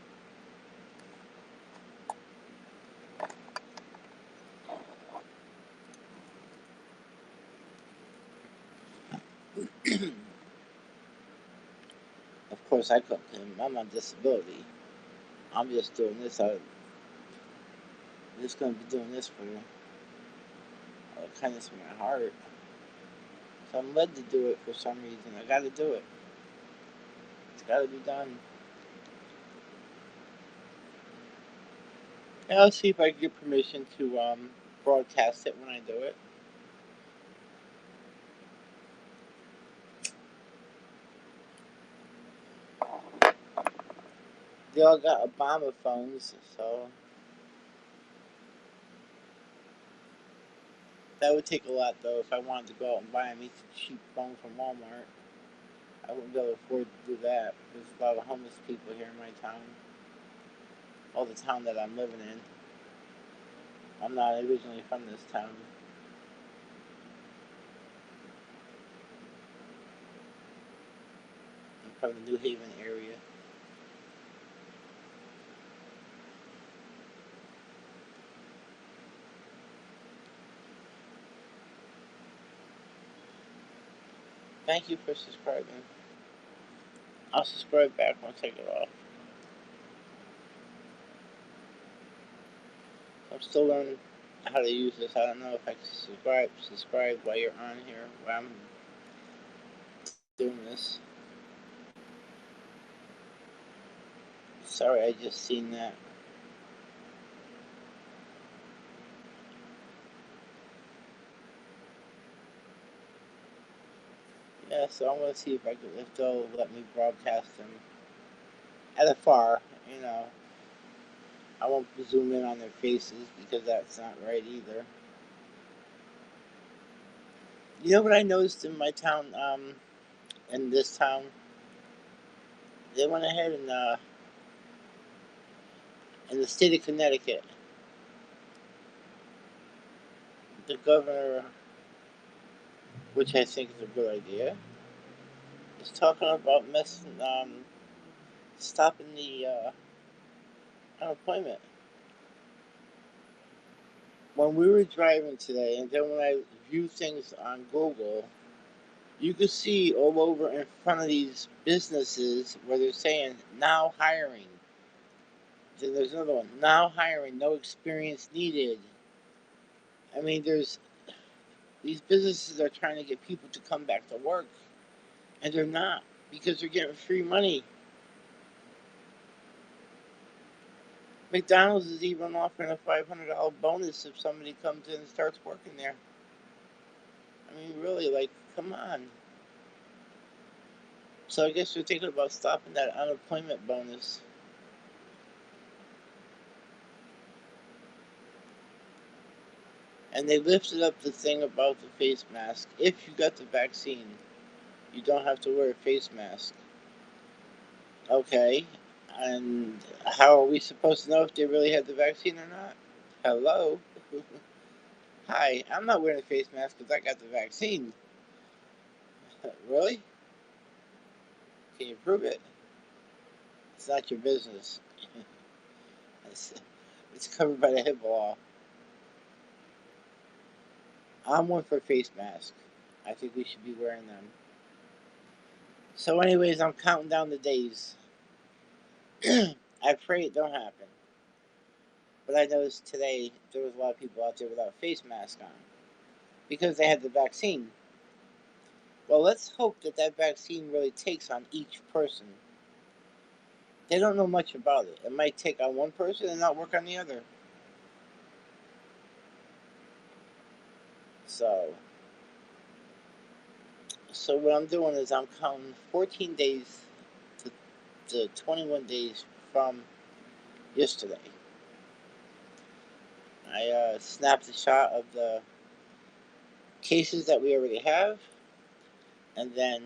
Of course, I couldn't claim them. I'm on disability. I'm just doing this. I'm just going to be doing this for the kindness of my heart. So I'm led to do it for some reason. I got to do it. It's got to be done. I'll see if I can get permission to broadcast it when I do it. They all got Obama phones, so that would take a lot though. If I wanted to go out and buy a cheap phone from Walmart, I wouldn't be able to afford to do that. There's a lot of homeless people here in my town, or the town that I'm living in. I'm not originally from this town. I'm from the New Haven area. Thank you for subscribing. I'll subscribe back once I get off. I'm still learning how to use this. I don't know if I can subscribe while you're on here, while I'm doing this. Sorry, I just seen that. Yeah, so I'm gonna see if they'll let me broadcast them at a far. You know, I won't zoom in on their faces because that's not right either. You know what I noticed in my town, in this town, they went ahead and in the state of Connecticut, the governor, which I think is a good idea, is talking about stopping the unemployment. When we were driving today, and then when I viewed things on Google, you could see all over in front of these businesses where they're saying now hiring. Then there's another one, now hiring, no experience needed. I mean, these businesses are trying to get people to come back to work, and they're not because they're getting free money. McDonald's is even offering a $500 bonus if somebody comes in and starts working there. I mean, really, like, come on. So I guess we're thinking about stopping that unemployment bonus. And they lifted up the thing about the face mask. If you got the vaccine, you don't have to wear a face mask. Okay. And how are we supposed to know if they really had the vaccine or not? Hello? Hi, I'm not wearing a face mask because I got the vaccine. Really? Can you prove it? It's not your business. It's covered by the HIPAA law. I'm one for face masks. I think we should be wearing them. So, anyways, I'm counting down the days. I pray it don't happen. But I noticed today there was a lot of people out there without face masks on because they had the vaccine. Well, let's hope that that vaccine really takes on each person. They don't know much about it. It might take on one person and not work on the other. So what I'm doing is I'm counting 14 days to 21 days from yesterday. I snapped a shot of the cases that we already have, and then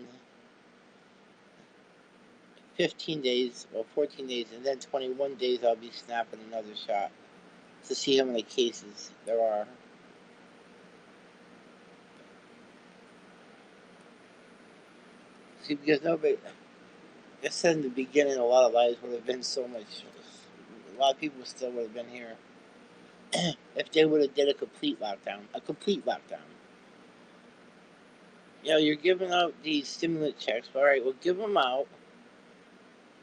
15 days or 14 days, and then 21 days I'll be snapping another shot to see how many cases there are. See, because nobody, I said in the beginning, a lot of lives would have been so much, a lot of people still would have been here if they would have did a complete lockdown. You know, you're giving out these stimulus checks. All right, well, give them out.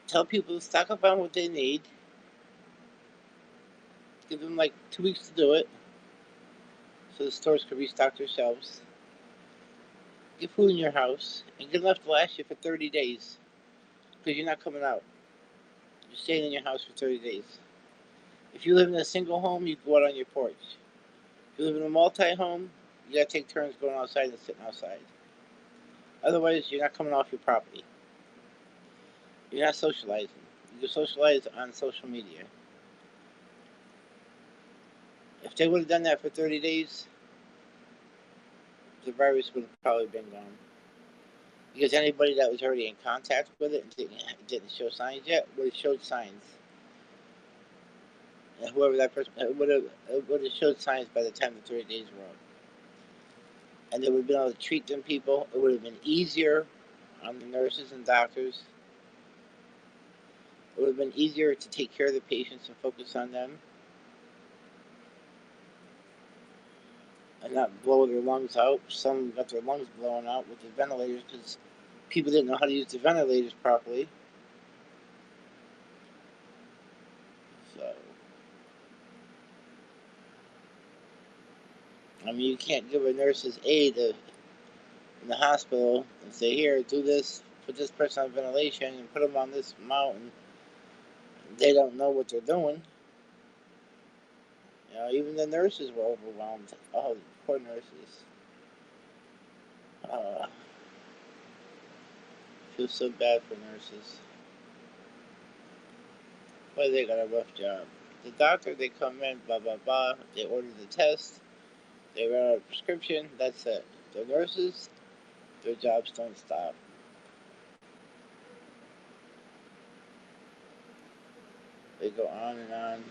Tell people to stock up on what they need. Give them like 2 weeks to do it, so the stores can restock their shelves. Get food in your house and get enough to last you for 30 days, because you're not coming out. You're staying in your house for 30 days. If you live in a single home, you go out on your porch. If you live in a multi-home, you gotta take turns going outside and sitting outside. Otherwise, you're not coming off your property. You're not socializing. You socialize on social media. If they would have done that for 30 days, the virus would have probably been gone. Because anybody that was already in contact with it and didn't show signs yet would have showed signs. And whoever that person would have showed signs by the time the 30 days were up. And they would have been able to treat them people. It would have been easier on the nurses and doctors. It would have been easier to take care of the patients and focus on them. And not blow their lungs out. Some got their lungs blown out with the ventilators because people didn't know how to use the ventilators properly. So, I mean, you can't give a nurse's aid in the hospital and say, here, do this, put this person on ventilation and put them on this mountain. They don't know what they're doing. You know, even the nurses were overwhelmed. Oh, the poor nurses. I feel so bad for nurses. But they got a rough job. The doctor, they come in, blah, blah, blah. They order the test. They write out a prescription. That's it. The nurses, their jobs don't stop. They go on and on.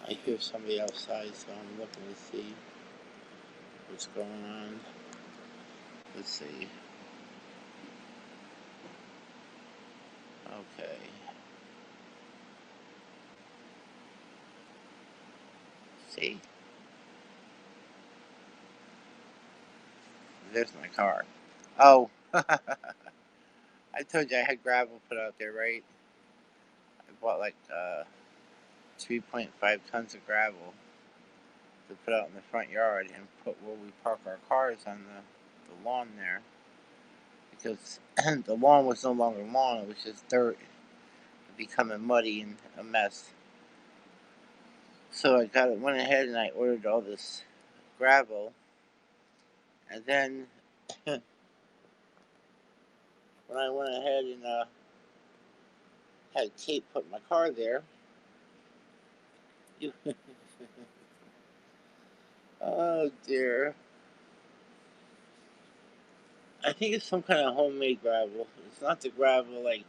I hear somebody outside, so I'm looking to see what's going on. Let's see. Okay. See? There's my car. Oh. I told you I had gravel put out there, right? I bought like 3.5 tons of gravel to put out in the front yard and put where we park our cars on the lawn there. Because the lawn was no longer lawn, it was just dirt. Becoming muddy and a mess. So I went ahead and I ordered all this gravel. And then when I went ahead and had tape put my car there, oh dear. I think it's some kind of homemade gravel. It's not the gravel like,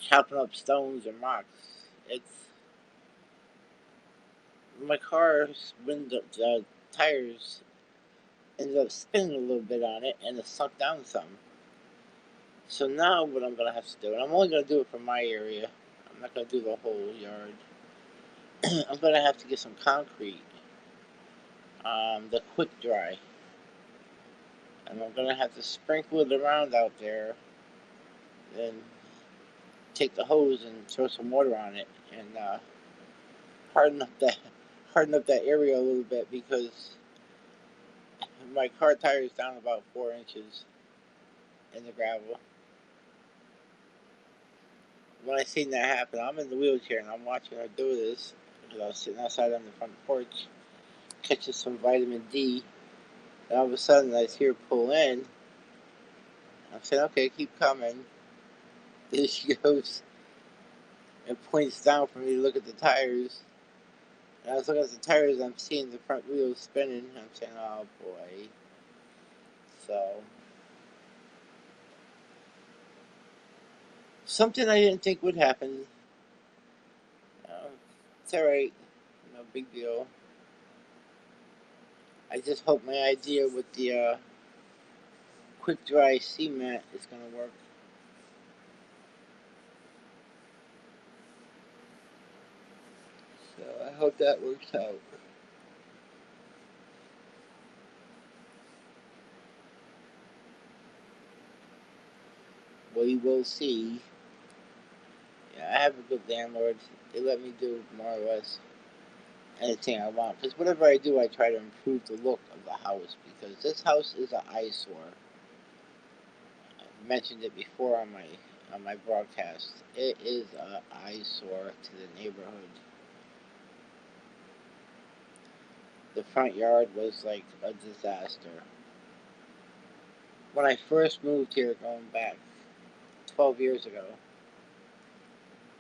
chopping up stones and rocks. It's my car's window tires ended up spinning a little bit on it and it sunk down some. So now what I'm gonna have to do, and I'm only gonna do it for my area. I'm not gonna do the whole yard. I'm gonna have to get some concrete, the quick dry, and I'm gonna have to sprinkle it around out there, then take the hose and throw some water on it and harden up that harden up that area a little bit because my car tire is down about 4 inches in the gravel. When I seen that happen, I'm in the wheelchair and I'm watching her do this because I was sitting outside on the front porch catching some vitamin D. And all of a sudden, I see her pull in. I said, okay, keep coming. There she goes and points down for me to look at the tires. And I was looking at the tires, I'm seeing the front wheels spinning. I'm saying, oh boy. So, something I didn't think would happen. It's alright. No big deal. I just hope my idea with the quick dry cement is going to work. So I hope that works out. We will see. Yeah, I have a good landlord. They let me do more or less anything I want. Because whatever I do, I try to improve the look of the house. Because this house is an eyesore. I mentioned it before on my on my broadcast. It is an eyesore to the neighborhood. The front yard was like a disaster. When I first moved here, going back 12 years ago,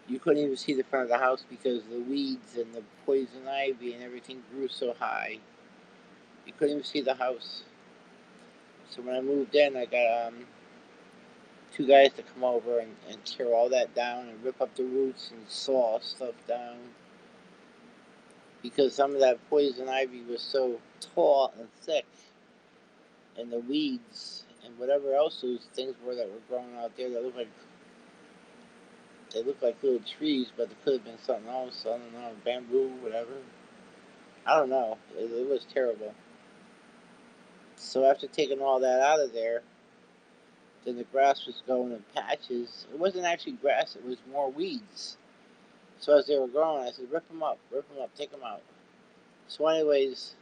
you couldn't even see the front of the house because the weeds and the poison ivy and everything grew so high. You couldn't even see the house. So when I moved in, I got two guys to come over and tear all that down and rip up the roots and saw stuff down because some of that poison ivy was so tall and thick, and the weeds and whatever else those things were that were growing out there that looked like little trees, but it could have been something else. I don't know, bamboo, whatever. I don't know. It was terrible. So after taking all that out of there, then the grass was growing in patches. It wasn't actually grass; it was more weeds. So as they were growing, I said, rip them up, take them out." So anyways,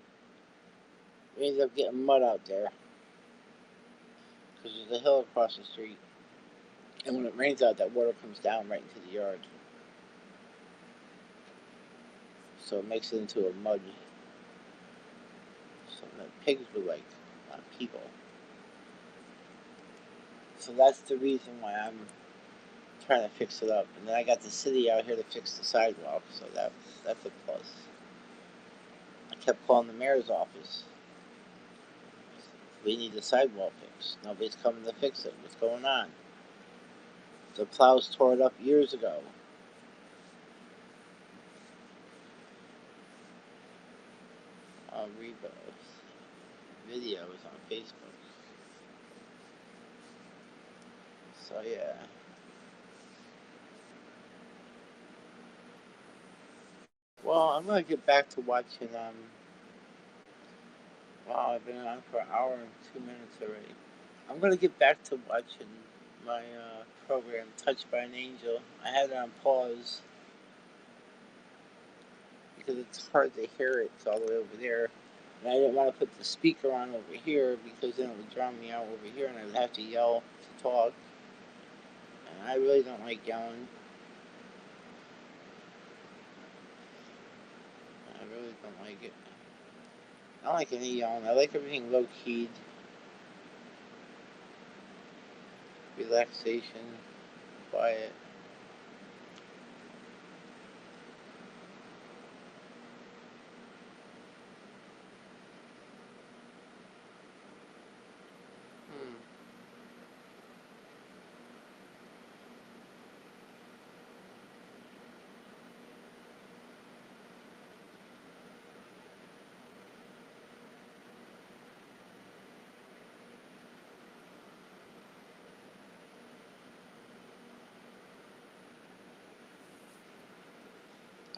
we ended up getting mud out there because there's a hill across the street. And when it rains out, that water comes down right into the yard. So it makes it into a mud. So the pigs were like people. So that's the reason why I'm trying to fix it up. And then I got the city out here to fix the sidewalk, so that's a plus. I kept calling the mayor's office. We need the sidewalk fixed. Nobody's coming to fix it. What's going on? The plows tore it up years ago. Repost videos on Facebook. So yeah. Well, I'm gonna get back to watching. Wow, I've been on for an hour and 2 minutes already. I'm gonna get back to watching my program, Touched by an Angel. I had it on pause because it's hard to hear it. It's all the way over there. And I didn't want to put the speaker on over here because then it would drown me out over here and I would have to yell to talk. And I really don't like yelling. I really don't like it. I don't like any yelling. I like everything low keyed. Relaxation. Quiet. Hmm.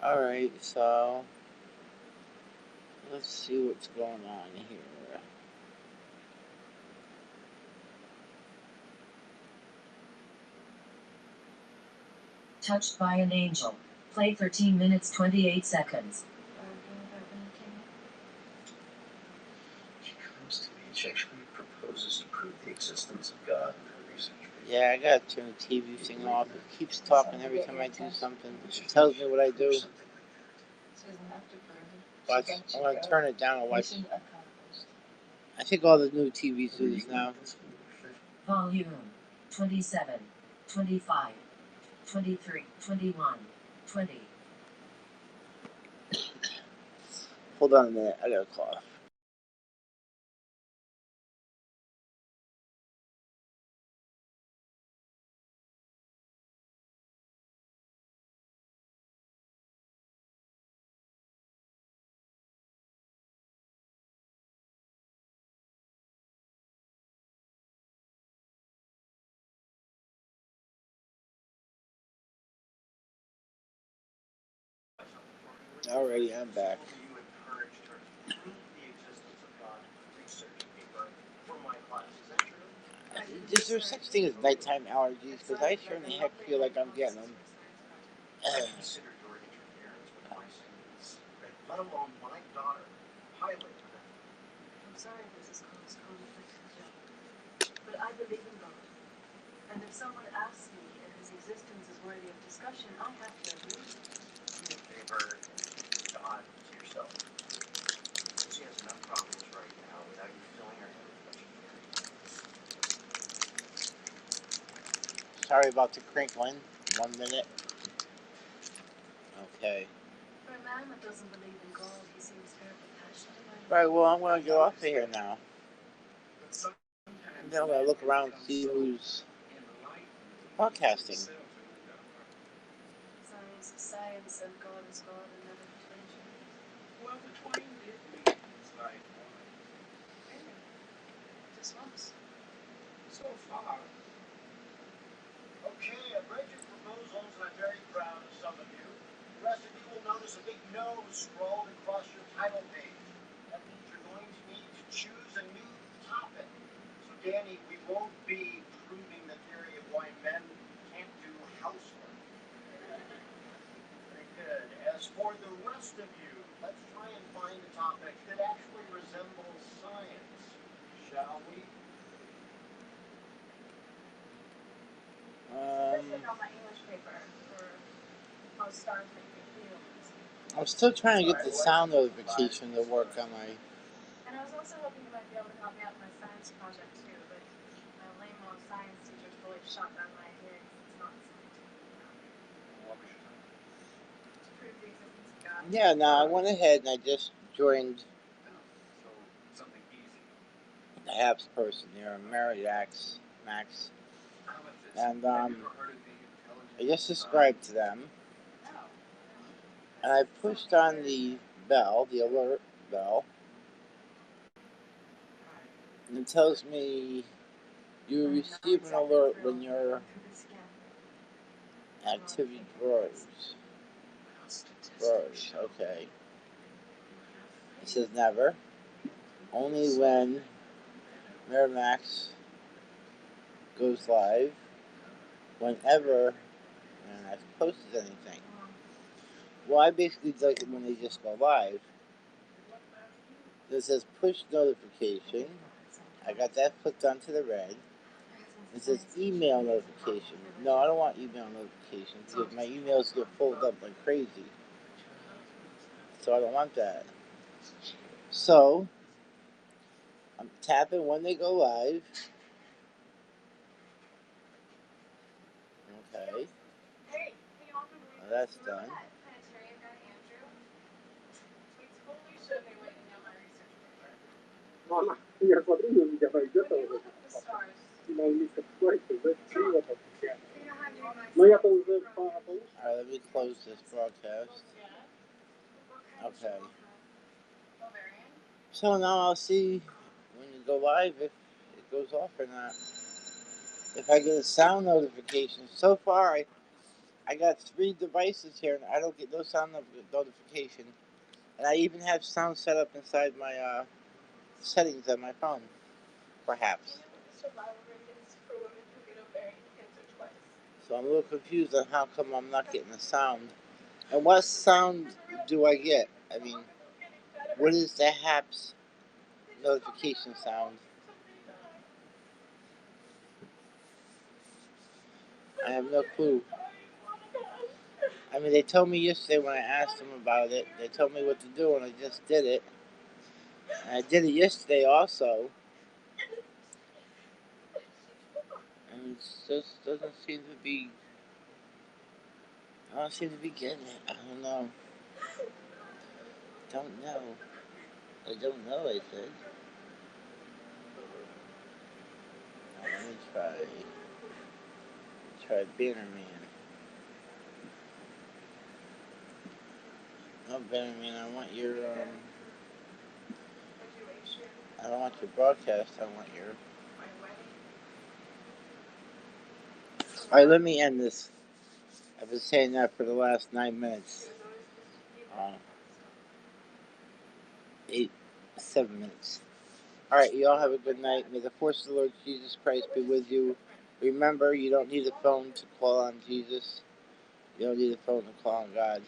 Alright, so let's see what's going on here. Touched by an Angel. Play 13 minutes 28 seconds. He comes to me and she actually proposes to prove the existence of God in her research. Yeah, I gotta turn the TV thing off. It keeps talking every time I do something. It tells me what I do. Watch, I'm gonna turn it down and watch. I think all the new TVs do this now. Volume 27, 25, 23, 21, 20. Hold on a minute, I gotta cough. Alrighty, I'm back. Is there such thing as nighttime allergies? Because I sure in the heck feel like I'm getting them. I consider your interference with my students, let alone my daughter, highly unethical. I'm sorry this has caused conflict, Joe. But I believe in God. And if someone asks me if discussion, I have to agree. Do me a favor, God, to yourself. She has enough problems right now without you filling her head with what you Sorry about the crinkling. 1 minute. Okay. For a man that doesn't believe in God, he seems terribly passionate about it. Right, well, I'm going to get off of here now. But sometimes I'm going to look around and see who's podcasting. Science and God is God and never between you. well, the twain did meet inside one. Really? Just once. So far. Okay, I've read your proposals and I'm very proud of some of you. The rest of you will notice a big no scrawled across your title page. That means you're going to need to choose a new topic. So Danny, we won't be proving the theory of why men can't do housework. Very good. As for the rest of you, let's try and find a topic that actually resembles science, shall we? This is on my English paper for how stars make me feel. I'm still trying to get the sound notification to work on my... And I was also hoping you might be able to help me out with my science project too, but my lame old science teacher fully shot down my idea because it's not scientific. What was your topic? To prove the existence of God. Yeah, no, I went ahead and I just joined So something easy. the HAPS person there, Max. How about this? And, Have you ever heard of the intelligent I just subscribed to them. No. And I pushed on the bell, the alert bell, and it tells me you receive an alert when your activity grows. Okay. It says never. Only when Miramax goes live, whenever Miramax posts anything. Well, I basically like it when they just go live. It says push notification. I got that flipped onto the red. It says email notification. No, I don't want email notifications because my emails get filled up like crazy. So I don't want that. So I'm tapping when they go live. Okay. Hey, Well, that's done. Planetarium guy Andrew? We totally should be waiting on my research paper. Valla, io quadrino mi chiama il When you giorno look at the stars, fino all'inizio questo, do you know how to do my ma io science penso program? Alright, let me close this broadcast. What kind Okay. of ovarian? So now I'll see when you go live if it goes off or not. If I get a sound notification. So far, I got 3 devices here and I don't get no sound notification. And I even have sound set up inside my settings on my phone. Perhaps. Do you know what the survival rate is for women who get ovarian cancer twice? So I'm a little confused on how come I'm not getting a sound. And what sound do I get? I mean, what is the HAPS notification sound? I have no clue. I mean, they told me yesterday when I asked them about it, they told me what to do and I just did it. And I did it yesterday also. And it just doesn't seem to be, I don't seem to be getting it. I don't know. Don't know. I don't know, I said. Let me try Bannerman. No, Bannerman, I want your, I don't want your broadcast, I want your... Alright, let me end this. I've been saying that for the last 9 minutes. 7 minutes. Alright, you all have a good night. May the force of the Lord Jesus Christ be with you. Remember, you don't need a phone to call on Jesus. You don't need a phone to call on God.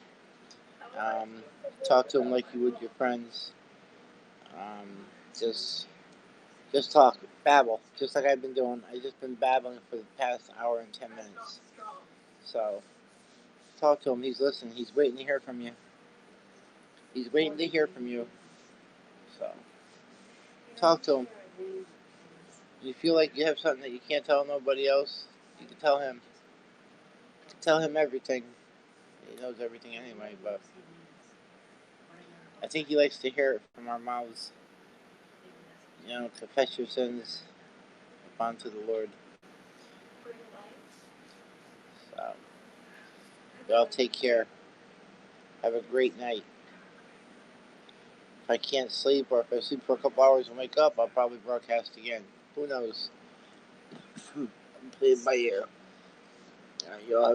Talk to him like you would your friends. Just talk, babble, just like I've been doing. I've just been babbling for the past hour and 10 minutes. So, Talk to him. He's listening. He's waiting to hear from you. He's waiting to hear from you. So, talk to him. You feel like you have something that you can't tell nobody else, you can tell him. You can tell him everything. He knows everything anyway, but I think he likes to hear it from our mouths. You know, confess your sins unto the Lord. So, y'all take care. Have a great night. If I can't sleep, or if I sleep for a couple hours and wake up, I'll probably broadcast again. Who knows? I'm playing by ear. Y'all